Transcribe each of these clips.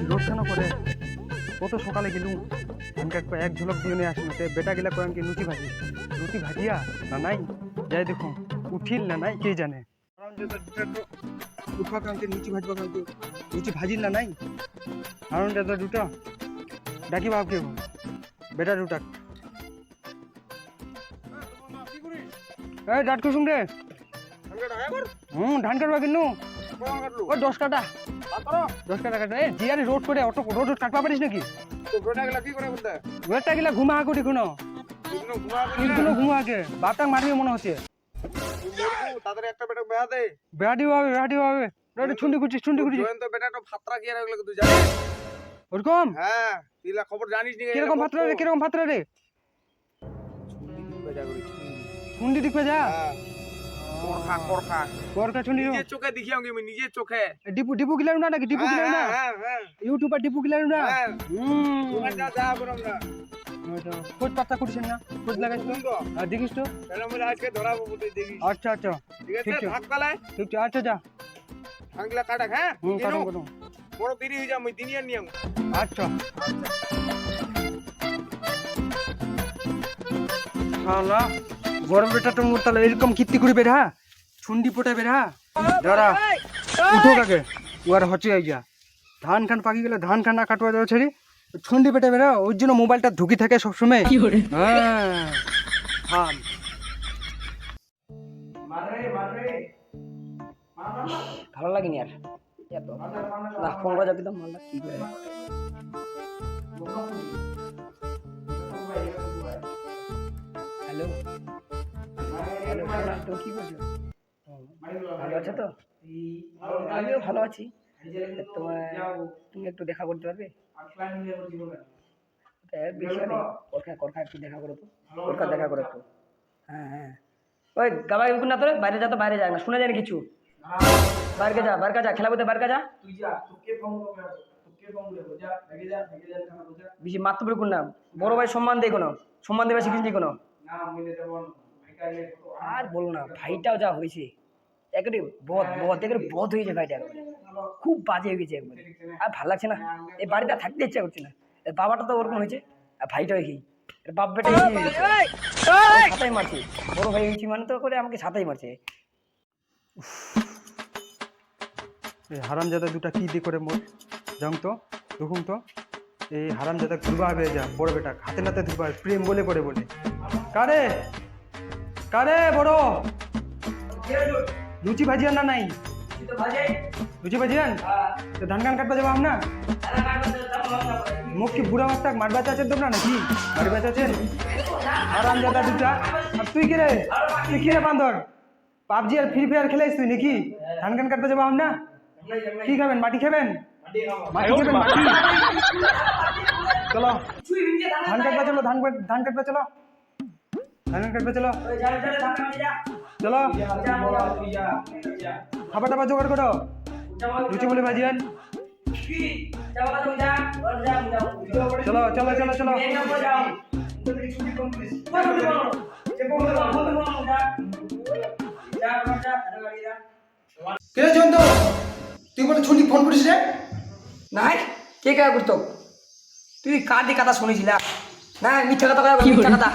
রোদ কেন করে? কত সকালে গেলুম ধান কাটবো, এক ঝলক দিয়ে নিয়ে আসুন। বেটা গেলা করে আমাকে লুচি ভাজি, রুটি ভাজিয়া না নাই যাই দেখুন উঠিল না নাই কে জানে। উঠবা কাঁকে লুচি ভাজবা কাঁকে লুচি ভাজিল না নাই কারণ দাদা দুটা ডাকি বাবকে বেটা দুটা এই ডাট কুসুম রে ধান কাটবা কিন্তু ও 10 কাটা 10 কাটা কাটা এ জিয়ারে রোড করে অটো রোড কাটবা পারিস নাকি? ওটা গেলা ঘুমা করি কোনো ঘুমা কে বাপটাক মারবি মনে হচ্ছে। তাদের একটা বেটা বেয়া দে বেড়াটি হবে রে ছুন্ডি কুচি জয়ন্ত বেটাটা ফাত্রা কি আর এগুলো তুই জানিস? ওরকম হ্যাঁ তুই খবর জানিস নি? কিরকম ফাত্রা রে ছুন্ডি দেখবে যা করকা ছুন্ডি নিজের চোখে দেখি আমি নিজের চোখে ডিপু গিলাম না নাকি ডিপু গিলাম না ইউটিউবার ডিপু গিলাম না যা যা বললাম না খোঁজ পাত্তা করছেন না খোঁজ লাগাইছ তো আর দেখিস তো আজকে ধরাবো তুই দেখিস। আচ্ছা ঠিক আছে ঠিক থাকতালে ঠিক আচ্ছা যা আংলা কাটা হ্যাঁ কাটুন বড় দেরি হয়ে যা আমি দিনিয়ার নিয়ম। আচ্ছা শালা বড় বেটা তো মোর তাহলে এরকম কীর্তি করে বেড়া ছুন্ডি পোটা বেড়া দাঁড়া উঠো কাকে ওর হচ্ছে এই যা ধান খান পাকি গেলে ধান খান না কাটবা যাওয়া ছেড়ে ছুন্ডি পেটে বেড়া ওর জন্য মোবাইলটা ঢুকি থাকে সবসময়। হ্যাঁ থাম ভালো লাগেনি আর এত না ফোন করা যাবে তো মালটা কি করে হ্যালো তো কি করছো? ভালো আছো তো? আমিও ভালো আছি। তোমার তুমি একটু দেখা করতে পারবে? করখা একটু দেখা করো তো, করখা দেখা করো একটু। হ্যাঁ ওই গাবাই না তোর বাইরে যা, তো বাইরে যায় না, শোনা যায় না কিছু। বাইরে যা খেলা বলতে বাইরে যা, বেশি মাত্র বলে কোন না বড় ভাই সম্মান দেয় কোনো সম্মান দেবে শিখিস কোনো আর বলো না। ভাইটাও যা হয়েছে একবারে বদ হয়েছে ভাইটা, খুব বাজে হয়ে গেছে একবারে। আর ভালো লাগছে না, এই বাড়িতে থাকতে ইচ্ছা করছে না। বাবাটা তো ওরকম হয়েছে আর ভাইটাও কি বাপ বেটা ছাতাই মারছে, বড় ভাই হয়েছি মানে তো করে আমাকে ছাতাই মারছে। এই হারামজাদা দুটা কি দিয়ে করে মোর যাও তো দেখুন তো এই হারামজাদা ঘুরবা হবে যা বড় বেটা হাতে নাতে ধুবা প্রেম বলে করে বলে কারে বড় লুচি ভাজিয়ান না নাই লুচি ভাজিয়ান তো ধান কান কাটবা যাবো না মুখ কি বুড়া মাস্তাক মারবা চাচ্ছেন তোমরা নাকি মারবা চাচ্ছেন হারামজাদা দুটা। আর তুই কিরে বান্দর পাবজি আর ফ্রি ফায়ার খেলাইস তুই নাকি? ধান কান কাটবা যাবো না কি খাবেন? মাটি খাবেন? মাটি চলো ধান কাটবা চলো ধান কাটবা চলো চলো খাবার টাবার জোগাড় করো লুচি বলে ভাজিয়ান চলো কেন জয়ন্ত তুই বলে ছুটি ফোন করিস রে? নাই কে কে করতো? তুই কার দিয়ে কথা শুনেছিলা? না মিথ্যা কথা মিথ্যা কথা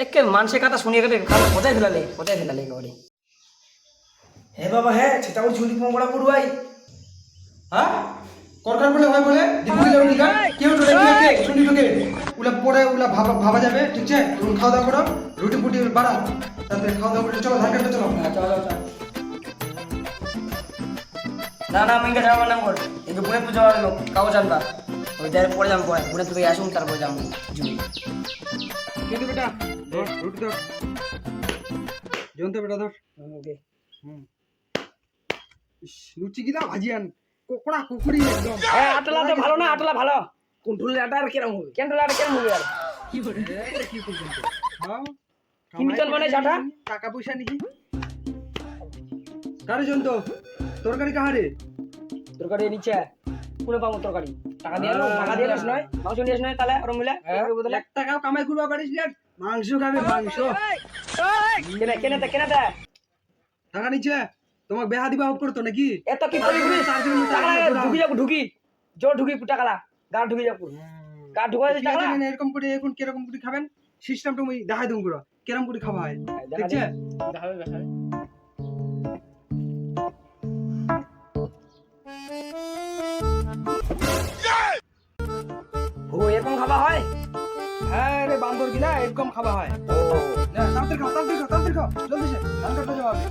একে মানুষের কথা শুনিয়ে গেলে কোথায় ফেলালে একেবারে। হে বাবা হ্যাঁ সেটা বলে ছুটি ফোন করা করবাই হ্যাঁ করকার বলে হয় বলে দীপু গেলে উনি গান কেউ টোলে কে ছুটি ঢুকে উলা পরে উলা ভাবা যাবে ঠিক আছে? তুমি খাওয়া দাওয়া করো রুটি ফুটি বাড়াও তারপরে খাওয়া দাওয়া করে চলো ধান কাটতে চলো। চলো না আমি যাওয়ার নাম কর কিন্তু বুনে পুজো লোক কাগজ আনবা ওই যাই পরে যাবো পরে বুনে তুই আসুন তারপরে যাবো জুড়ি কিন্তু বেটা ধর রুটি ধর জয়ন্ত বেটা ধর ওকে লুচি কিনা ভাজিয়ান কোকড়া কুকুরি একদম। আটলা তো ভালো না, আটলা ভালো কন্ট্রোল আটা আর কেরম হবে? কেরম হবে আর কি করছেন হ্যাঁ কিনতন মানে জাটা টাকা পয়সা নাকি কারে জয়ন্ত তরকারি কাহারে তরকারি নিচে কোনে পাবো তরকারি? টাকা দিয়ে আস নয় মাংস নিয়ে আস নয় তাহলে আর মিলে 1 টাকাও কামাই করবা পারিস না মাংস খাবে মাংস কেনে টাকা নিচে তোমাক বেহা দিবা হোক করতো নাকি এত কি করি ঢুকি যাবো ঢুকি জোর ঢুকি টাকালা গা ঢুকি যাবো গা ঢুকা ঠিক টাকালা আছে, এরকম করে এখন কিরকম করে খাবেন সিস্টেমটা আমি দেখাই দেবো পুরো কিরকম করে খাওয়া হয় দেখছে ও এরকম খাওয়া হয় হ্যাঁ রে বান্দর গিলা এরকম খাওয়া হয় না তাড়াতাড়ি খাও তাড়াতাড়ি খাও জলদি সে ধান কাটতে যাওয়া হবে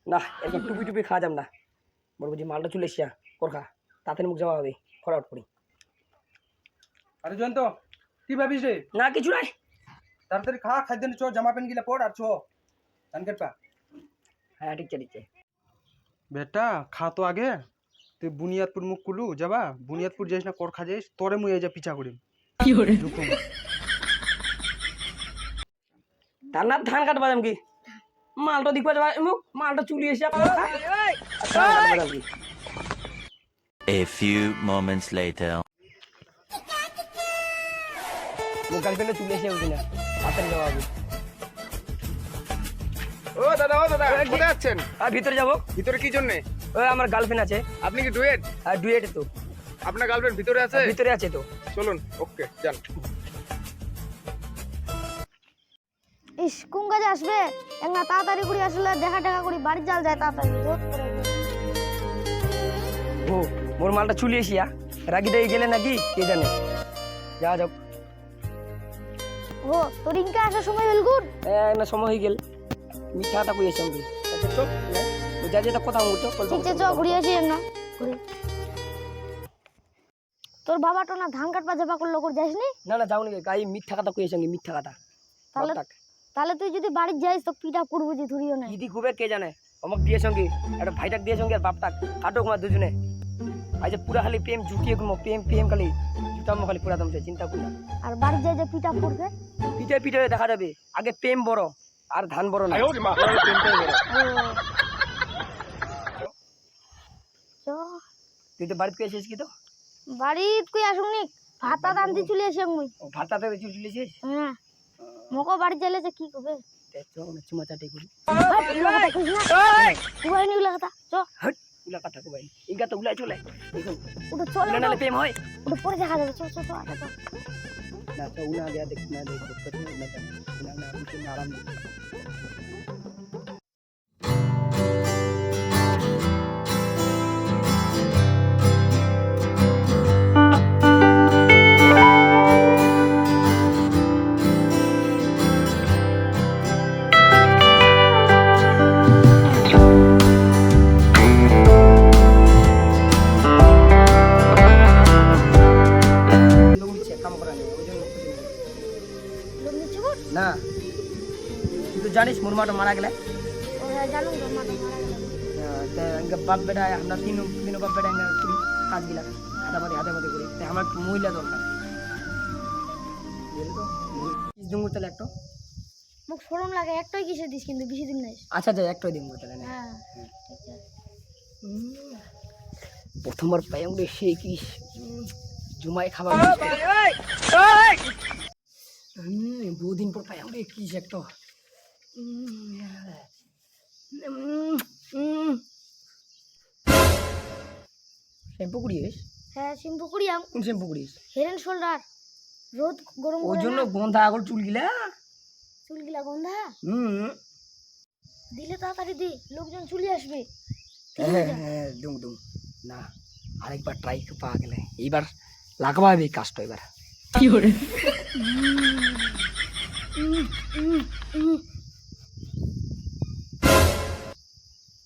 না এরকম টুপি টুপি খাওয়া যাব না বলবো যে মালটা চলে এসিয়া করখা তাড়াতাড়ি মুখ যাওয়া হবে ফরওয়ার্ড করি আরে জয়ন্ত কি ভাবিস রে না কিছু নাই তাড়াতাড়ি খা খাদ্য চ জামা প্যান্ট গিলা পর আর চ ধান কাটপা হ্যাঁ ঠিক আছে বেটা খা তো আগে তুই বুনিয়াদপুর মুখ কুলু যাবা বুনিয়াদপুর যাইস না কর খা যাইস তোরে মুই এই যা পিছা করিম কি করে ঢুকুম। ধান কাটবা যাম কি মালটা দেখবা যাবা মুখ মালটা চুলি এসে A few moments later. মুখ গার্লফ্রেন্ডে চুলি এসে উঠি না তাড়াতাড়ি যাওয়া হবে ও দাদা কোথায় যাচ্ছেন? আর ভিতরে যাবো ভিতরে কি জন্য? ওই আমার গার্লফ্রেন্ড আছে আপনি কি ডুয়েট? আর ডুয়েটে তো আপনার গার্লফ্রেন্ড ভিতরে আছে? ভিতরে আছে তো চলুন, ওকে যান। ইস কোন কাজে আসবে এক না তাড়াতাড়ি করে আসলে দেখা টাকা করে বাড়ি জাল যায় তাড়াতাড়ি রোদ করে ও মোর মালটা চুলি এসিয়া রাগি দিয়ে গেলে নাকি কে জানে যাওয়া যাক ও তোর ইনকা আসার সময় বেলগুন না সময় হয়ে গেল মিঠাটা কই এসে আমি আচ্ছা চল যা যেটা কথা বলছো ঠিক আছে চ ঘুরে আসি না ঘুরে তোর বাবাটা না ধান কাটবা যাবা করলো করে যাসনি না যাওনি গাই মিথ্যা কথা কই এসে মিথ্যা কথা তাহলে তাহলে তুই যদি বাড়ি যাইস তো পিঠা করবো যে ধরিও না দিদি খুবে কে জানে আমাকে দিয়ে সঙ্গে একটা ভাইটাক দিয়ে সঙ্গে আর বাপটাক কাটো তোমার দুজনে আজ পুরা খালি প্রেম জুটিয়ে গুলো প্রেম খালি জুটামো খালি পুরা দমছে চিন্তা করি না আর বাড়ি যাই যে পিঠা করবে পিঠে পিঠে দেখা যাবে আগে প্রেম বড় আর ধান বড় না চ তুই তো বাড়িতে এসেছিস কি তো বাড়ি কই আসুনি ভাতা দান্তি চলে আসি মুই ভাতাতে চুলিছিস হ্যাঁ মকো বাড়ি যাইলে যে কি করবে চুমা চাটি করি উলা কথা চ হট উলা কাটা কো ভাই ইগা তো উলাই চলে দেখুন ওটা চলে উলা নালে প্রেম হয় ওটা পরে দেখা যাবে চ চ চ আটা চ না তো উলা গয়া দেখ না দেখ তো না না কিছু আরাম না তুই তো জানিস মুরমাটা মারা গেলে ওরা জানো তো মাটা মারা গেল বাপ বেটা আমরা তিন বাপ বেটা কাজ গিলা হাতাবাদি হাতে মধ্যে করি তাই আমার মহিলা দরকার দুঙ্গুর তাহলে একটা মুখ শরম লাগে একটাই কিসে দিস কিন্তু বেশি দিন নাই আচ্ছা আচ্ছা একটাই দিন তাহলে হ্যাঁ প্রথমবার পাইম রে সে কি জুমাই খাবার বহুদিন পর পাইম রে কি একটা শ্যাম্পু করিস হ্যাঁ শ্যাম্পু করিয়াম কোন শ্যাম্পু করিস হেরেন শোল্ডার রোদ গরম ওই করে জন্য না, গন্ধা আগল চুলগিলা চুলগুলা গন্ধা দিলে তাড়াতাড়ি দি লোকজন চলে আসবে হ্যাঁ দুম দুম না আরেকবার ট্রাই পাওয়া গেলে এইবার লাগাবা হবে কাজটা এবার কি করে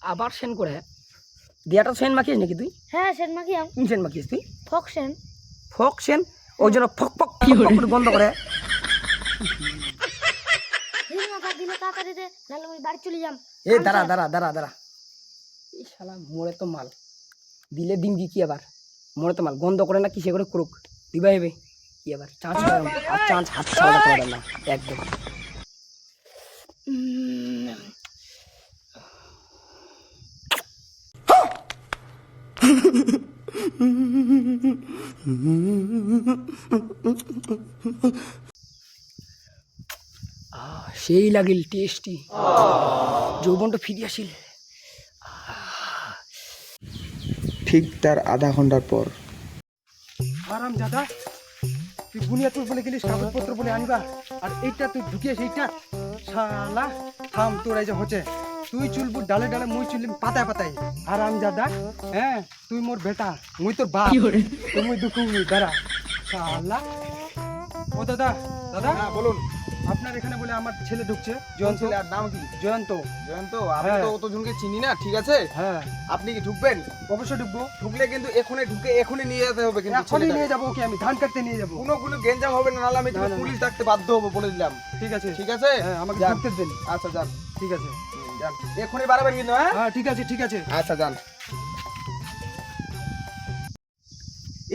আবার সেন করে দিয়াটা সেন মাখিস নাকি তুই হ্যাঁ সেন মাখিয়াম কোন সেন মাখিস তুই ফক সেন ফক সেন ওই জন্য ফক ফক করে গন্ধ করে দিন মাথা দিলে তাড়াতাড়ি দে নাহলে আমি বাড়ি চলে যাম এ দাঁড়া দাঁড়া দাঁড়া দাঁড়া এই শালা মোড়ে তো মাল দিলে দিন কি আবার মোড়ে তো মাল গন্ধ করে না কিসে করে করুক দিবা হেবে কি আবার চাঁচ আর চাঁচ হাত ছাড়া করে না একদম সেই লাগিল টেস্টি যৌবনটা ফিরে আসিল। ঠিক তার আধা ঘন্টার পর আরাম দাদা, তুই বুনিয়াদপুর বলে গেলিস কাগজপত্র বলে আনবা, আর এইটা তুই ঢুকিয়েছ এইটা শালা। থাম, তোর এই যে হচ্ছে, তুই চুলবু ডালে ডালে, মুই চুললিম পাতায় পাতায়। আরাম দাদা, হ্যাঁ তুই মোর বেটা, মুই তোর বাপ, তুই দুঃখু দাঁড়া শালা। ও দাদা, দাদা হ্যাঁ বলুন। আপনার এখানে বলে আমার ছেলে ঢুকছে, জয়ন্ত। ছেলে আর নাম কি? জয়ন্ত। জয়ন্ত, আমি হ্যাঁ। তো অতজনকে চিনি না, ঠিক আছে? হ্যাঁ আপনি কি ঢুকবেন? অবশ্যই ঢুকবো, ঢুকলে কিন্তু এখনই ঢুকে এখনই নিয়ে যেতে হবে কিন্তু এখনই ছেলেটাকে। নিয়ে যাবো ওকে, আমি ধান কাটতে নিয়ে যাবো। কোনো গেঞ্জাম হবে না, নাহলে আমি না, না, পুলিশ ডাকতে বাধ্য হবো, বলে দিলাম। ঠিক আছে, ঠিক আছে? হ্যাঁ আমাকে যান। ঢুকতে দেন। আচ্ছা যান, ঠিক আছে, যান, এখনই বাড়াবেন কিন্তু, হ্যাঁ? হ্যাঁ ঠিক আছে, ঠিক আছে। আচ্ছা যান।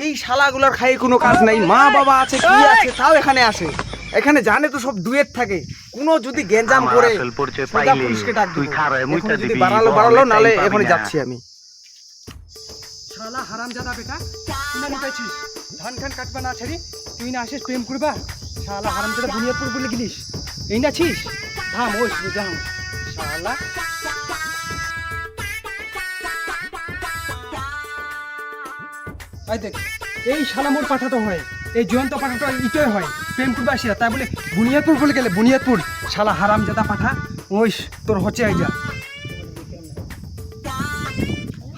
এই শালাগুলোর খাই কোনো কাজ নাই, মা বাবা আছে কি আছে তাও এখানে আসে। এখানে জানে তো সব দুয়ের থাকে, কোনো যদি গেঞ্জাম করে সোজা পুলিশকে ডাক দিব। এখনই যদি বাড়ালো নালে এখনই যাচ্ছি আমি। শালা হারামজাদা বেটা, তুই না নিতেছিস ধান খান কাটবা না ছেড়ি, তুই না আসিস প্রেম করবা। শালা হারামজাদা বুনিয়াদপুর বলে গেলিস, এই না ছিস ধাম ওই যাম শালা। এই দেখ, এই শালা মোর পাঠাতো হয়, এই জয়ন্ত পাঠাতো ইটোই হয়, প্রেম করবা আসিয়া, তাই বলে বুনিয়াদপুর বলে গেলে বুনিয়াদপুর। শালা হারামজাদা পাঠা, ওই তোর হচ্ছে এই যা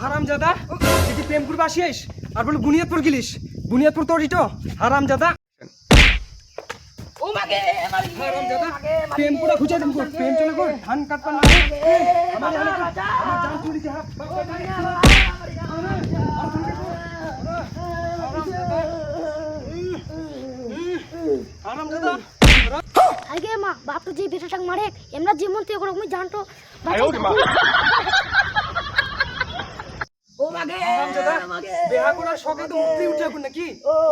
হারামজাদা, যদি প্রেম করবা আসিস আর বলে বুনিয়াদপুর গেলিস, বুনিয়াদপুর তোর ইটো হারামজাদা। ও মাগে মারি হারামজাদা, প্রেম পুরা খুঁজে দেব, প্রেম চলে গো, ধান কাটবা না আমার জান চুরি যা হারামজাদা। আগে মা বাপটা যে বেটাটাকে মারে এমনা যেমন তুই ওরকম জানতো। ও মাগে হারামজাদা, বিয়া করার শখে তো উঠলি উঠে এখন নাকি,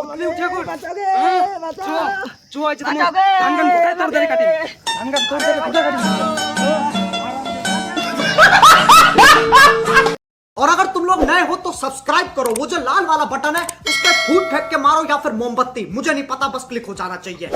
উঠলি উঠে কর। চো আজ তুমি ধান গান কোথায় তোর দাঁড়ি কাটি, ধান গান তোর দাঁড়ি কোথায় কাটি। और अगर तुम लोग नए हो तो सब्सक्राइब करो, वो जो लाल वाला बटन है उस पर फूट फेंक के मारो या फिर मोमबत्ती, मुझे नहीं पता, बस क्लिक हो जाना चाहिए।